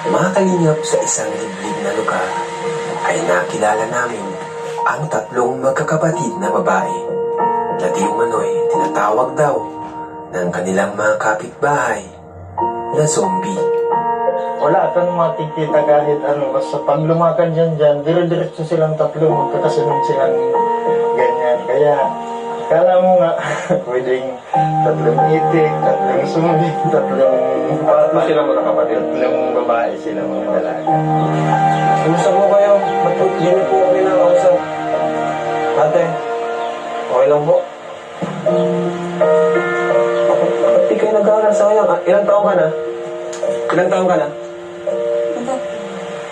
Mga kalingap, sa isang liblib na lugar ay nakilala namin ang tatlong magkakapatid na babae na di umano'y tinatawag daw ng kanilang mga kapitbahay na zombie. Wala kang makikita kahit ano, basta pag lumakad dyan, dire-diretso silang tatlo, magkakasunod silang ganyan. Kaya, kala mo nga, pwedeng tatlong itik, tatlong zombie, tatlong Paano sila mga kapatid? tatlong babae sila mga dalaga. Kumusta po kayo? Ba't po hindi niyo po kami nakausap? Ate, okay lang po? Ba't di kayo nag-aaral? Sayang. Ilang taong ka na? Ilang taong ka na?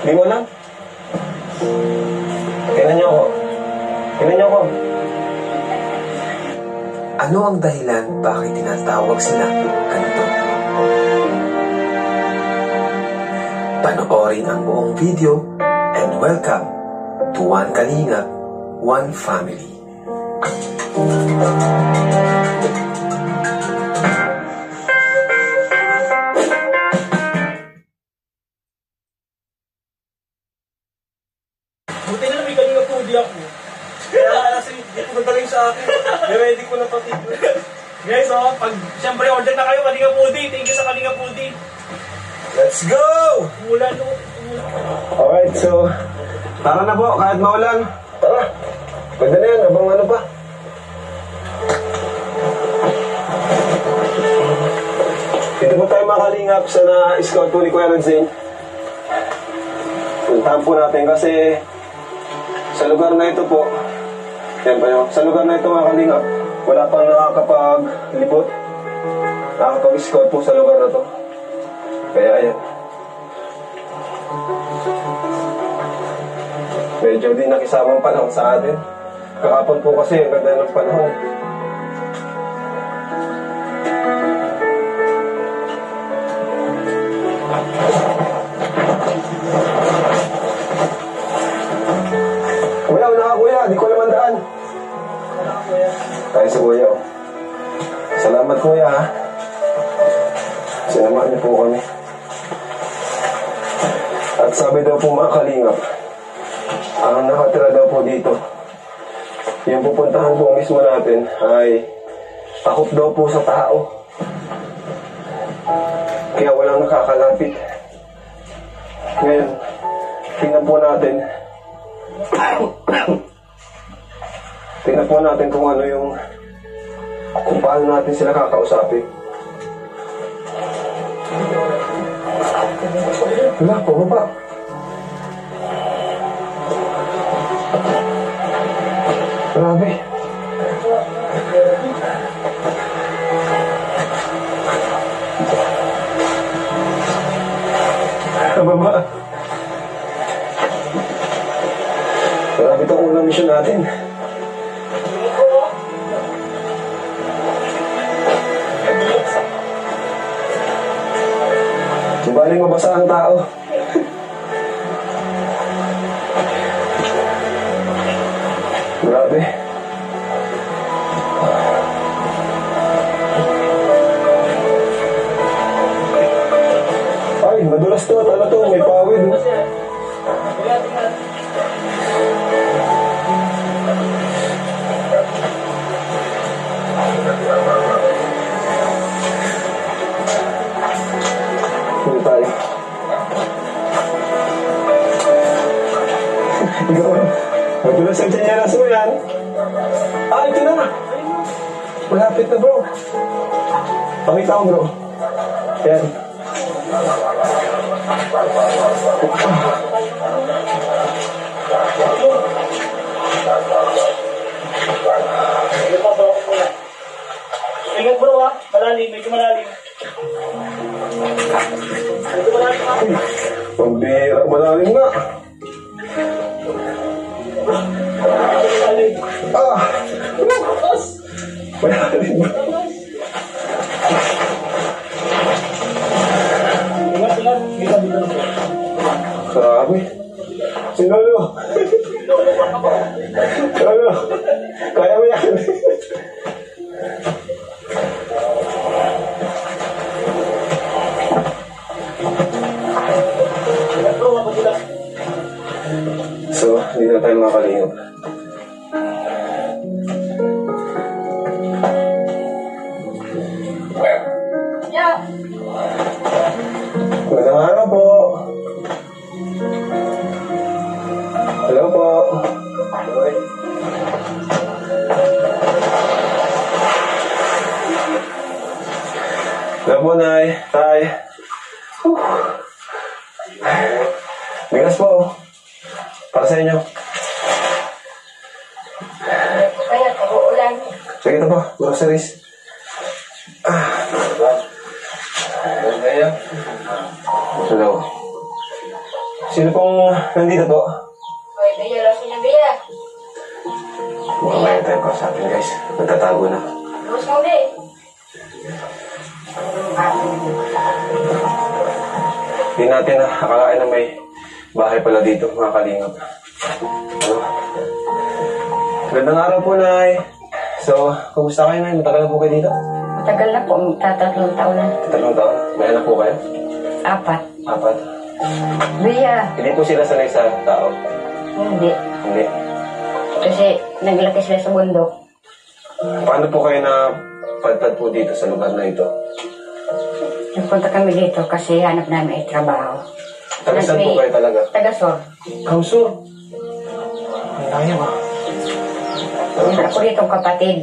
Hindi mo alam? Tingnan niyo ako. Tingnan niyo ako. Ano ang dahilan bakit tinatawag sila ganito? Panoorin ang buong video and welcome to One Kalingap, One Family. Buti na lang may Kalinga Pudi ako. Kaya kasi hindi ko nagaling sa akin. Ready ko na pati. Guys, pag siyempre order na kayo Kalinga Pudi. Thank you sa Kalinga Pudi. Let's go! Umulan no. Alright, so tara na po, kahit maulan. Tara, pwede na yan, abang ano pa. Dito po tayo mga kalingap sa na-scout po ni Kuya Radzin. Puntahan po natin kasi sa lugar na ito po, yan pa yun, sa lugar na ito mga kalingap, wala pang nakakapag-libot, nakakapag-scout po sa lugar na to. Kaya ayan. Medyo din nakisamang panahon sa atin. Kahapon po kasi ang ganda ng panahon. Kuya, una ka kuya. Di ko naman daan. Tayo si kuya. Salamat kuya ha. Sinamahan niyo po kami. At sabi daw po mga kalingap, ang nakatira daw po dito, yung pupuntahan po mismo natin ay takot daw po sa tao. Kaya walang nakakalapit. Ngayon, tingnan po natin. Tingnan po natin kung ano yung, kung paano natin sila kakausapin. Wala, pababa. Grabe. Pababa. Grabe itong unang mission natin. Baling mabasa ang tao. Grabe. Ay, madulas to. Tala to. May pawid. Hindi tayo. Madulas ang tsanyaras mo yan. Ah, ito na. Malapit na bro. Pakita ko bro. Yan. Ingat bro ha. Malalim. Medyo malalim. Medyo malalim ha. Pambira. Malalim nga. Ah! Malalim ba? Ingat. Grabe. Sinolo. Sinolo. Kaya mo yan. mga kalingap. Magandang araw po. Hello po. Hello po, Nay. Tay. Bigas po. Para sa inyo. Kaya uulan. Sige ito po, groceries. Hello. Sino pong nandito po? Hoy, Bea, lang sinabiya. Mamaya tayo pa sa atin, guys. Nagtatago na. Lubos ka ulit. Hindi natin nakakain na may bahay pala dito, mga kalingap. Ano? Gandang araw po, Nay. So, kumusta kayo, Nay? Matagal na po kayo dito? Matagal na po, magtatatlong taon na. 3 taon. May anak po kayo? 4. 4. Bea, Hindi po sila sanay sa tao. hindi. Hindi. Kasi naglaki sila sa bundok. Paano po kayo na padpad po dito sa lugar na ito? Nagpunta kami dito kasi hanap namin ay trabaho. Taga-saan po kayo talaga? Taga-Sor. Kamsur. Ang layo ba? Meron ako dito kapatid.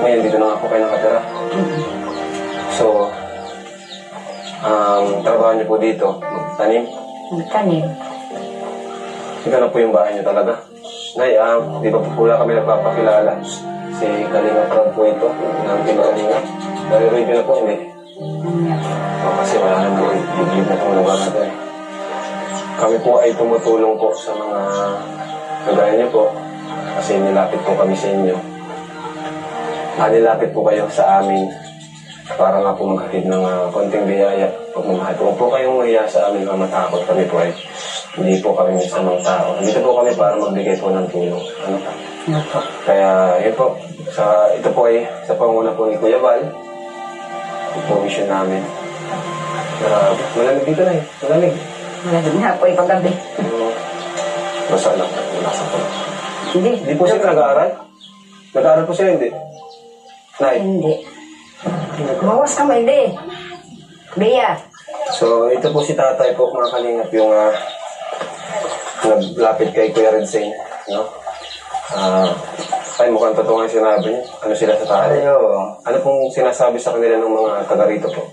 Ngayon, dito na nga po kayo nakatira. So, trabaho niyo po dito, magtanim. Magtanim. Ito na po yung bahay niyo talaga. Nay, di ba po pula kami nagpapakilala? Si Kalinga Prab po ito, ng Team Kalinga. Nare-read niyo na po, hindi? Kasi wala na po, liblib na itong lugar natin. Kami po ay tumutulong po sa mga kagaya niyo po. Kasi nilapit po kami sa inyo. Nilapit po kayo sa amin para nga po maghatid ng konting biyaya. Pagmamahal po. Kung po kayong mahiya sa amin o matakot, kami po ay hindi po kami masamang tao. Dito po kami para magbigay po ng tulong. Ano? Kaya yun po. Ito po ay sa panguna po ni Kuya Val. Ito po mission namin. Malamig dito na eh. Malamig. Malamig na po ipagabi. Basta lang. Nasa po. Hindi. Hindi po sila nag-aaral? Nag-aaral po sila, hindi? Nay? Hindi. Bawas ka mo, hindi. Bea. So, ito po si tatay po, mga kalingap, yung naglapit kay Kuya Redsane, no? Ay, mukhang totoo nga yung sinabi niyo. Ano sila sa tayo? Ayo. Ano pong sinasabi sa kanila ng mga taga rito po?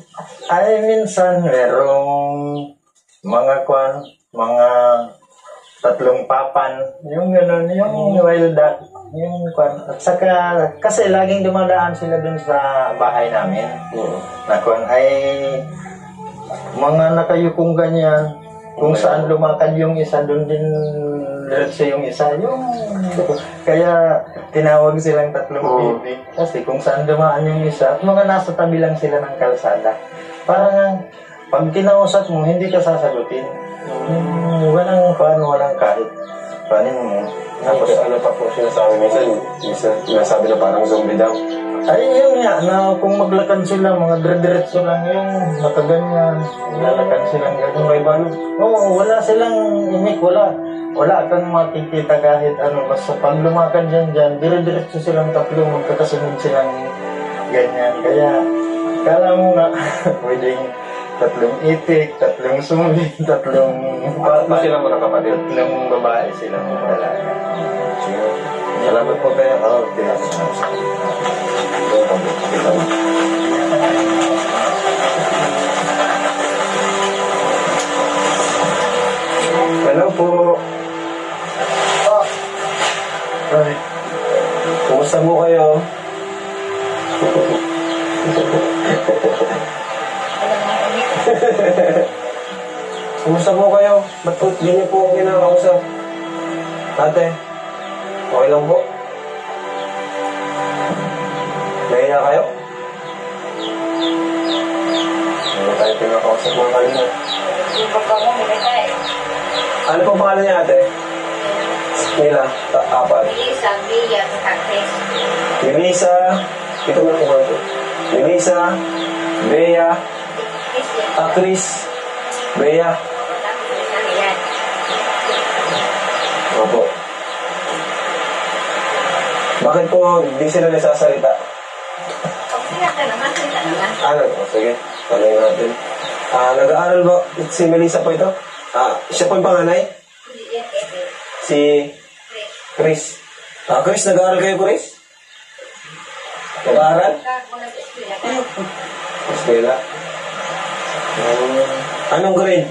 Ay, minsan merong mga mga 3 papan, yung gano'n, yung wild duck, yung at saka, kasi laging dumadaan sila dun sa bahay namin, na ay mga nakayukong ganyan, kung saan lumakad yung isa, dun din diretso yung isa, kaya tinawag silang 3 bibi, kasi kung saan dumaan yung isa, at mga nasa tabi lang sila ng kalsada, parang pag kinausap mo, hindi ka sasagutin. Walang kahit panin mo. Tapos ano pa po sinasabi? Minsan sinasabi na parang zombie daw. Ay, yun nga, na kung maglakad sila, mga dire-diretso lang yung nakaganyan, lalakad silang gano'n. May bano? Oo, wala silang imik, wala kang makikita kahit ano, basta pag lumakad dyan, dire-diretso silang 3, magkakasunod silang ganyan. Kaya, kala mo nga, pwedeng 3 itik, 3 sulit, 3 Pa silang mga kapatid? 3 babae silang mga dalaga. Salamat po kayo. Okay. Hello po. Ay. Kumusta mo kayo? Kumusta po kayo? Ba't po di niyo po kinakausap? Ate, okay lang po? Nahiya kayo? Ano tayo pinakausap mga kanina? Ibang ka mo, hindi ka eh. Ano pong pangalan niya, ate? Nila, 4. Lisa, Bea, Chris. Melissa, ito mo na po ito. Melissa, Bea, Chris, Bea. Opo. Bakit po di sila nagsasalita? Salita naman, salita naman. Ano? Sige, tanong natin. Nag-aaral ba si Melissa po ito? Siya po yung panganay? Si Chris. Chris, nag-aaral kayo, Chris? Nag-aaral? Eskwela. Anong grade?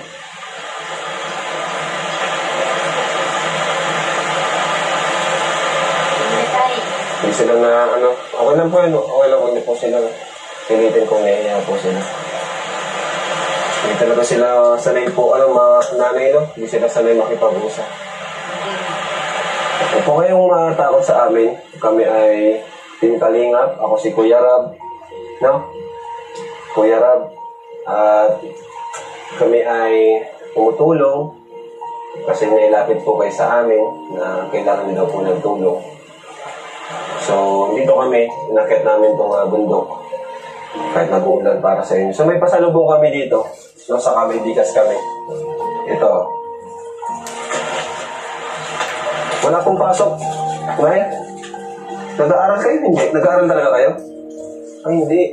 Hindi sila na, okay lang po yun. Okay lang, hindi po sila pilitin kung naiiya po sila. Hindi talaga sila sanay po, mga nanay, no? Hindi sila sanay makipag-usap. Huwag po kayong matakot sa amin. Kami ay Team Kalingap. Ako si Kuya Rab. No? Kuya Rab. At kami ay tumutulong kasi nailapit po kayo sa amin na kailangan nila po ng tulong. So, dito kami, inakit namin itong bundok kahit nag-uulan para sa inyo. So, may pasalubong kami dito. No, sa kami, bigas kami. Ito. Wala pong pasok. May? Nag-aaral kayo? Hindi. Nag-aaral talaga kayo? Ay, hindi.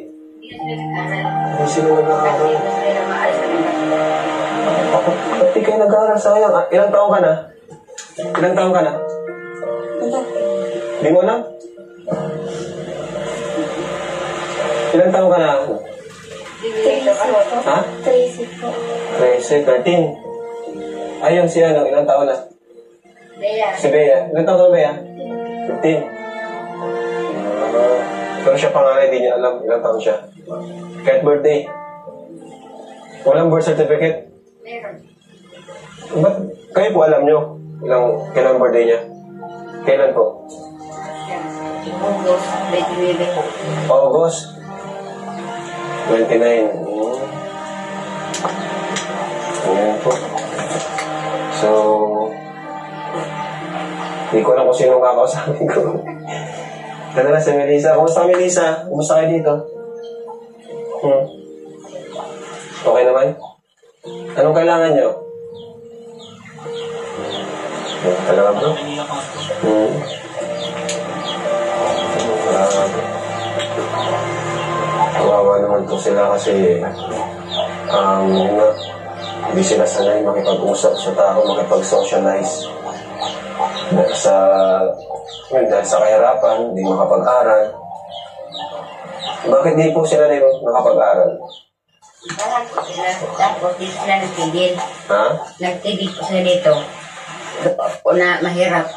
Hindi sila nag-aaral. Ba't di kayo nag-aaral? Sayang. Ilang taong ka na? Ilang taong ka na? Hindi mo alam? Ilang taong ka na? Ha? 13 po. 13. Ayun si ilang taon na? Bea. Si Bea. Ilang taon ka na, Bea? 15. Pero siya pangalan, hindi niya alam ilang taon siya. Kahit birthday. Walang birth certificate. Meron. Ba't kayo po alam nyo kailan birthday niya? Kailan po? August 29. August 29. Ayan po. So, hindi ko alam kung sino kakausapin ko. Ganda na si Melissa. Kumusta ka, Melissa? Kumusta kayo dito? Okay naman? Anong kailangan nyo? Talaga bro? Kawawa naman po sila kasi hindi sila sanay makipag-usap sa tao, makipag-socialize. Dahil sa kahirapan, hindi makapag-aral. Bakit di po sila na nakapag-aral? Parang po sila. Tapos di sila nagtigil. Ha? Nagtigil po sila dito. Po na mahirap.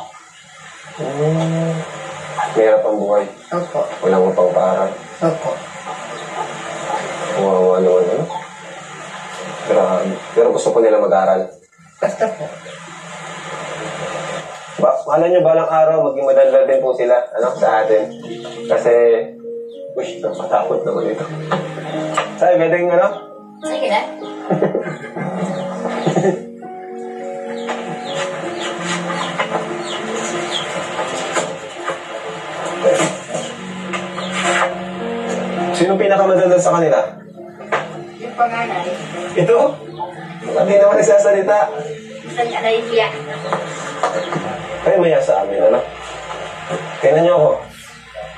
Mahirap ang buhay. Opo. Walang upang paaral. Opo. Kawawa naman, Grabe. Pero gusto po nila mag-aral. Gusto po. Alam nyo, balang araw, maging madaldal din po sila, sa atin. Kasi, matakot naman ito. Sabi, pwedeng, Sige na. Sino pinakamadaldal sa kanila? Yung panganay. Ito? Hindi naman nagsasalita. Isang anay siya. Kayo maya sa amin, Tingnan niyo ako.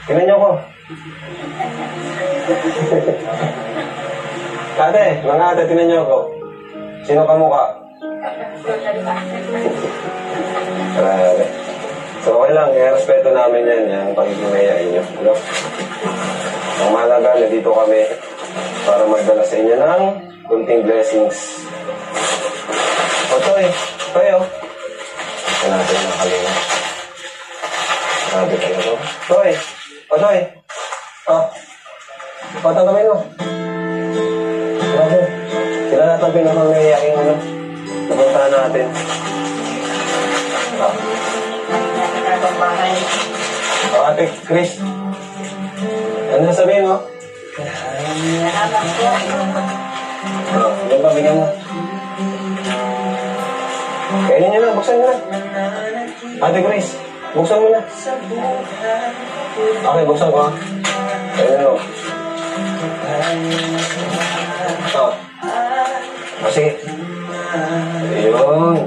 Tingnan niyo ako. Mga ate, tingnan niyo ako. Sino ka mukha? Grabe. So, okay lang. Respeto namin yan. Yung pagiging mayayain niyo. Ang mahalaga, nandito kami para magdala sa inyo ng kunting blessings. Toy. Ito natin ang kalinga. Grabe talaga. Toy. Toy. Patanggamin mo. Grabe. Sila natin pinakamayayain napuntahan natin. Ate Chris. Ano sabihin mo? Yung pabigyan mo. Kainin nyo na, buksan nyo na. Ate Grace, buksan mo na. Okay, buksan ko. Kainin mo. Sige. Ayun.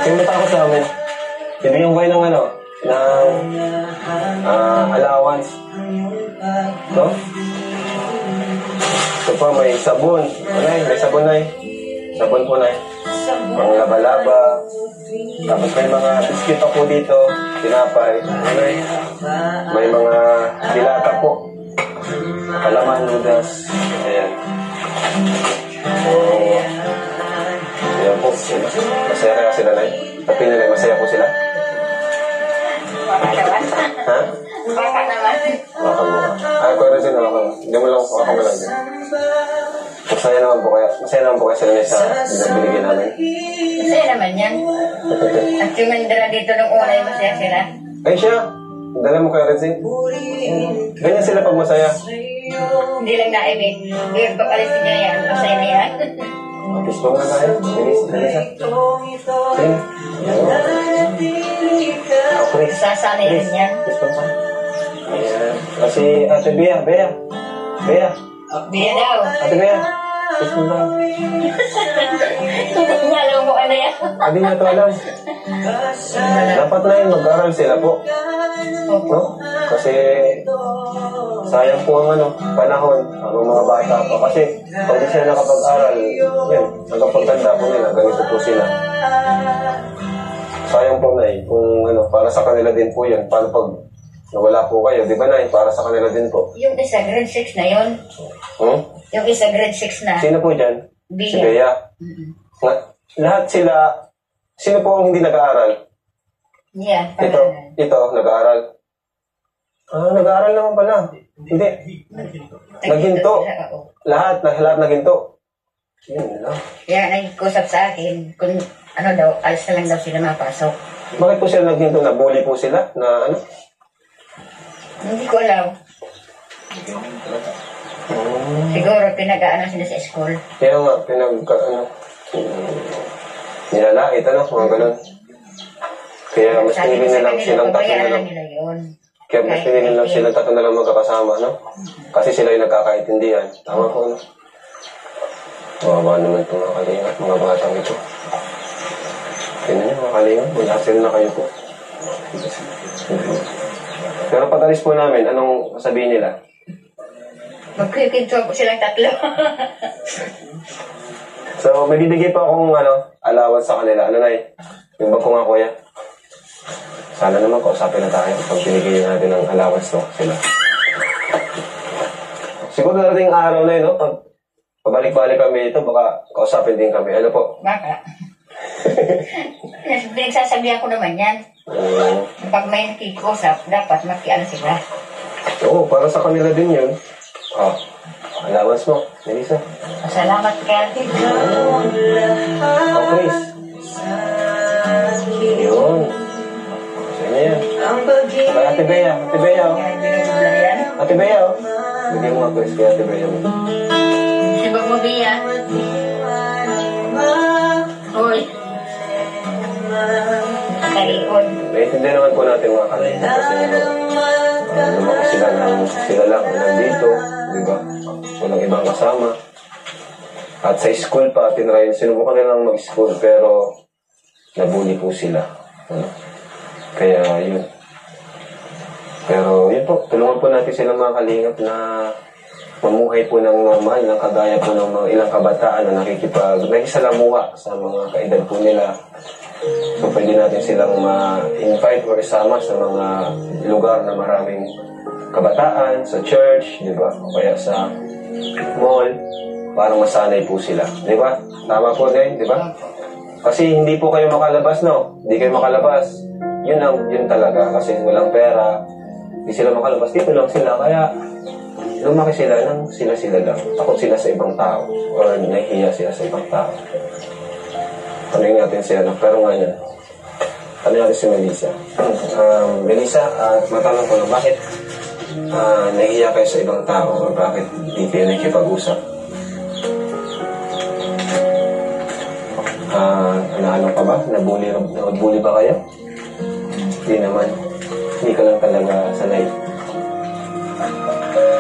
Pumunta ako sa amin. Bibigyan ko kayo ng ano, ng allowance. No? Ito pa, may sabon. Anay, may sabon na Sabon po na Pang laba-laba. Tapos may mga biskit po dito. Tinapay. Anay. May mga dilata po. Kalaman, noodles. Ayan. So, ayan po. Masaya kaya sila, Nay? Tapi nila, masaya po sila? Ha? Baka naman. Wakal mo ka. Ay, kuya rin sila, wakal mo. Hindi mo lang, wakal mo lang din. Masaya naman po kaya sila sa binibigyan namin. Masaya naman yan. At yung mandala dito nung una yung masaya sila. Ay siya, dala mo kaya rin sila. Ganyan sila pag masaya. Hindi lang naibig. Pero pag alisin niya yan, masaya na yan. Kiss po nga tayo. Bilis, Melissa. Sige. Chris. Sasanay rin yan. Kiss po nga. Ayan. Kasi Ate Bea. Bea. Bia daw. Ate Bea. Kiss mo ba? Hindi niya alam mo ano yan. Hindi niya ito alam. Dapat na yun, mag-aral sila po. No? Kasi sayang po ang panahon ang mga bata pa. Kasi pag di sila nakapag-aral, yan, nagkapagtanda po nila, ganito po sila. Sayang po na kung para sa kanila din po yan. Paano pag nawala po kayo, di ba na para sa kanila din po? Yung isa, grade 6 na yun. Yung isa, grade 6 na. Sino po dyan? Bea. Si Bea. Lahat sila, sino po ang hindi nag-aaral? Yeah, Ito, nag-aaral. Nag-aaral naman pala. Hindi. Naghinto. Lahat naghinto. Yun lang. Kaya nagkusap sa akin, kung ano daw, alis na lang daw sila mapasok. Bakit po sila naghinto? Nabully po sila? Na ano? Hindi ko alam. Siguro pinag-aano sila sa school. Kaya nga, nilalait, mga ganun. Kaya mas pinili nilang silang tatlo na lang. Kaya mas pinili nilang silang tatlo na lang magkakasama, no? Kasi sila yung nagkakaintindihan. Tama po, no? Mawawa naman itong mga kalingat, mga batang ito. Tingnan niyo, mga kalingat, wala sila na kayo po. Pero pag alis po namin, anong sabihin nila? Magkikinto po silang tatlo. So, may bibigay pa akong allowance sa kanila. Ano na yung bag ko nga, kuya. Sana naman kausapin na tayo pag binigay natin ng allowance sila. Siguro darating araw na no? Pag pabalik-balik kami ito, baka kausapin din kami. Ano po? Baka. Pinagsasabihan ko naman yan. Pag may nakikusap, dapat makiano sila. Oo, para sa kanila din yun. Allowance mo, Melissa. Salamat ka. Chris. Yun. Sa'yo yan. Ate Bea. Ate Bea, bigyan mo nga Chris kay Ate Bea. Sibag mo, Bea. Hoy. Kalion. Naintindihan naman po natin mga kanina kasi lumaki sila lang nandito, di ba? Walang ibang kasama. At sa school pa, sinubukan nilang mag-school pero nabully po sila. Kaya yun. Pero yun po, tulungan po natin silang mga kalingap na mamuhay po ng normal, ng kagaya po ng mga ilang kabataan na nakikisalamuha sa mga kaedad po nila. So, pwede natin silang ma-invite or isama sa mga lugar na maraming kabataan, sa church, di ba? O kaya sa mall, para masanay po sila. Di ba? Tama po din, di ba? Kasi hindi po kayo makalabas, no? Hindi kayo makalabas. Yun talaga. Kasi walang pera. Hindi sila makalabas. Dito lang sila. Kaya, lumaki sila ng sila lang. Takot sila sa ibang tao. Or nahihiya sila sa ibang tao. Tanungin natin siya, pero nga yan. Tanungin natin si Melissa. Melissa, matanong ko lang, bakit nahihiya kayo sa ibang tao? O bakit hindi kayo nakikipag-usap? Ano pa ba? Nabully ba kayo? Hindi naman. Hindi ka lang talaga sanay.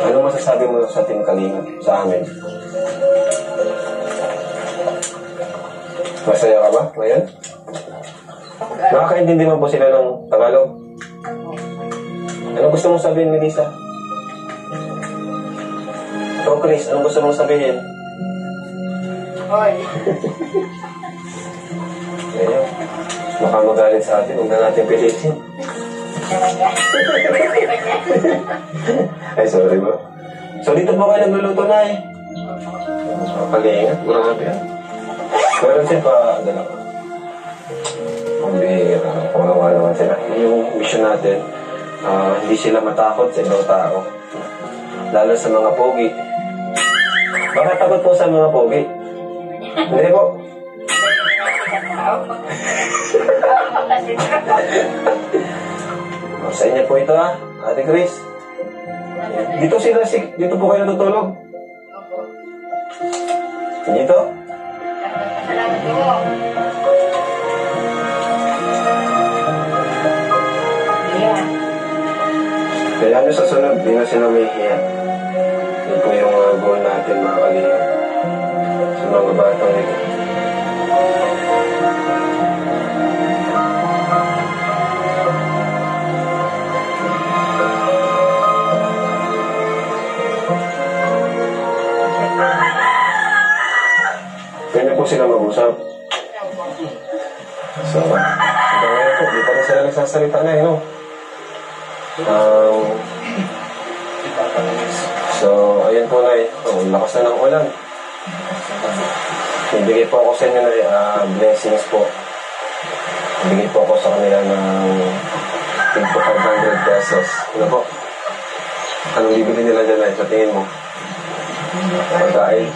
Anong masasabi mo sa Team Kalingap sa amin? Masaya ka ba ngayon? Nakakaintindi man po sila ng Tagalog. Ano gusto mong sabihin, Melissa? Ikaw, Chris, ano gusto mong sabihin? Hoy. Ayun. Baka magalit sa atin, huwag na natin pilitin. Ay, sorry ba? So, dito po kayo nagluluto na eh. Kalingat, grabe yan. Meron siya pa, dala ka. Ang bihira, kawawa naman sila. Yung mission natin, hindi sila matakot sa ibang tao. Lalo sa mga pogi. Baka takot po sa mga pogi. Hindi po. Sa inyo po ito Ate Chris. Dito po kayo natutulog. Dito? Salamat po. Yeah. Kaya nyo sa sunod, di na sila may hiya. Yun po yung goal natin, mga kalingap. Sa mga batang ito. Kaya po sila mag-usap. So, hanggang ngayon po, di pa rin sila nagsasalita na no? So, ayun po na lakas na ng ulan. Ibigay po ako sa inyo na blessings po. Ibigay po ako sa kanila ng 500 pesos. Ano po? Anong bibili nila dyan ay sa tingin mo? Pagkain.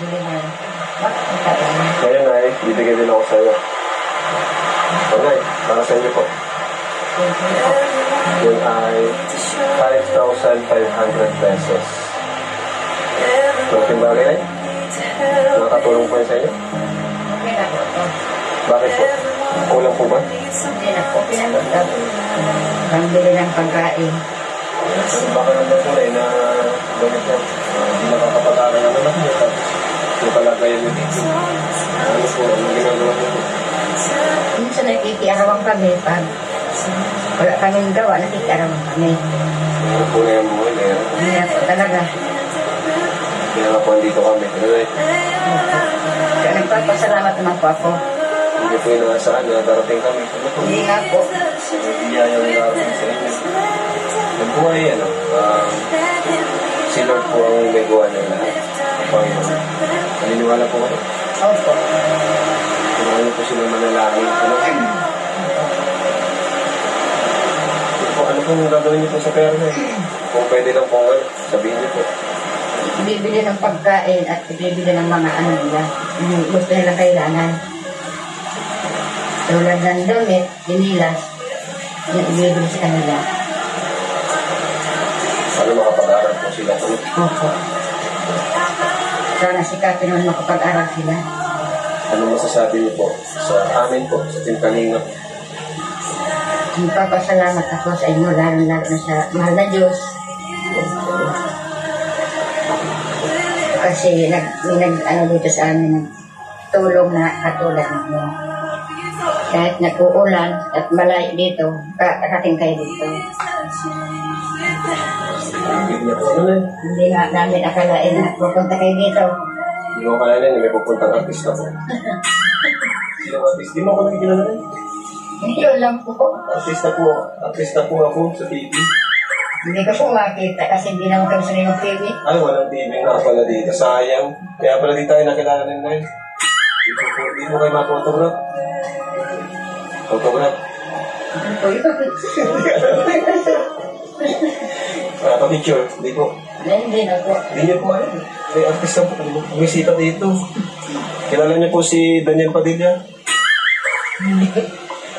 Ngayon ay, bibigay din ako sa iyo. Okay, para sa inyo po. Yun ay 5,500 pesos. Malaking bagay na nakatulong po yun sa inyo? Okay na po. Bakit po? Kulang po ba? Hindi na po. Pinagod. Pambili ng pagkain. Baka naman po na gamit yan. Hindi nakakapag-aral na naman niya. Yung palagayan mo dito. Ano po? Anong ginagawa niyo po? Minsan nakikiarawan kami pag wala kaming gawa, nakikiarawan kami. Ano po na yung mga meron? Hindi na po talaga. Kaya nga po andito kami. Ano na Kaya nagpapasalamat naman po ako. Hindi po inaasahan na darating kami. Ano po? Hindi nga po. Biyayang natin sa inyo. Yung buhay, si Lord po ang may gawa ng lahat. Panginoon. Naniniwala po kayo. Opo. Kailangan po sila manalangin. Ano pong gagawin niyo po sa pera na Kung pwede lang po, sabihin niyo po. Bibili ng pagkain at bibili ng mga ano nila. Yung gusto nilang kailangan. Tulad ng damit, inilas, yung ibibili sa kanila. Ano makapag-aral po sila? Opo. Sana sikapin naman makapag-aral sila. Ano masasabi niyo po sa amin po, sa Team Kalingap? Magpapasalamat ako sa inyo, lalo na sa mahal na Diyos. Kasi ano dito sa amin, tulong na katulad ninyo. Kahit nag-uulan at malayo dito, karating kayo dito. Hindi nga namin akalain na pupunta kayo dito. Hindi mo akalain, may pupuntang artista po. Sino artista? Di mo ako nakikilala rin. Yun lang po. Artista po ako sa TV. Hindi ko po makita kasi hindi naman kami sanay ng TV. Ay, walang TV nga pala dito. Sayang. Kaya pala di tayo nakilala rin ngayon. Di mo kayo mag-photograph. Photograph. Pa-picture. Di po. Hindi na po. Hindi niyo po alam. May artista po. Bumisita dito. Kilala niyo po si Daniel Padilla?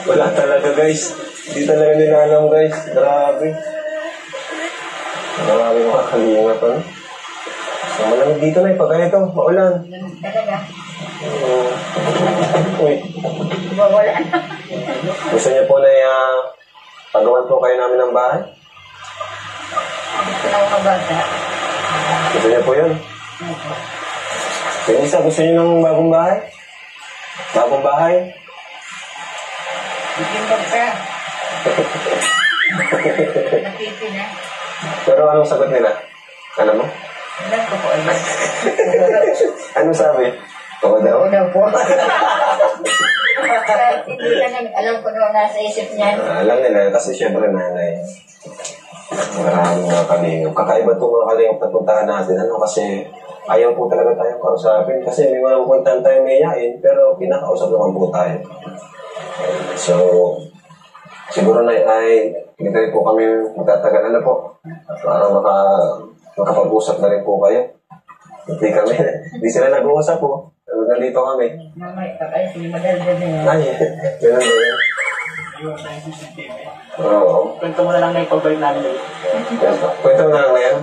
Wala talaga guys. Hindi talaga nila alam guys. Grabe. Grabe mga kalingap. So malamig dito na pag ganito. Maulan. Talaga. Uy. Wala na. Gusto niyo po na pagawan po kayo namin ng bahay? Gusto na mga bata. Gusto niyo po yun? Yung isa, gusto niyo ng bagong bahay? Bagong bahay? Ikimbag ka. Napipi na. Pero anong sagot nila? Alam mo? Alam ko po alam. Anong sabi? Oo daw. Oo daw po. Kahit hindi ka alam ko naman nasa isip niyan. Alam nila, kasi syempre nanay. Maraming mga kalingap. Kakaiba itong mga kalingap na puntahan natin. Ano kasi ayaw po talaga tayong kausapin. Kasi may mga pupuntahan tayong mayayain, pero pinakausap naman po tayo. So, siguro na ay hindi rin po kami magtatagal na po. Para makapag-usap na rin po kayo. Hindi sila nag-uusap po. Nandito kami. Mamay, kakay, madaldal na yan. Ay, ganun ba yan? Ayun, sa CCTV. Oo. Kwento mo na lang na yung pagbalik namin. Kwento mo na lang na yan.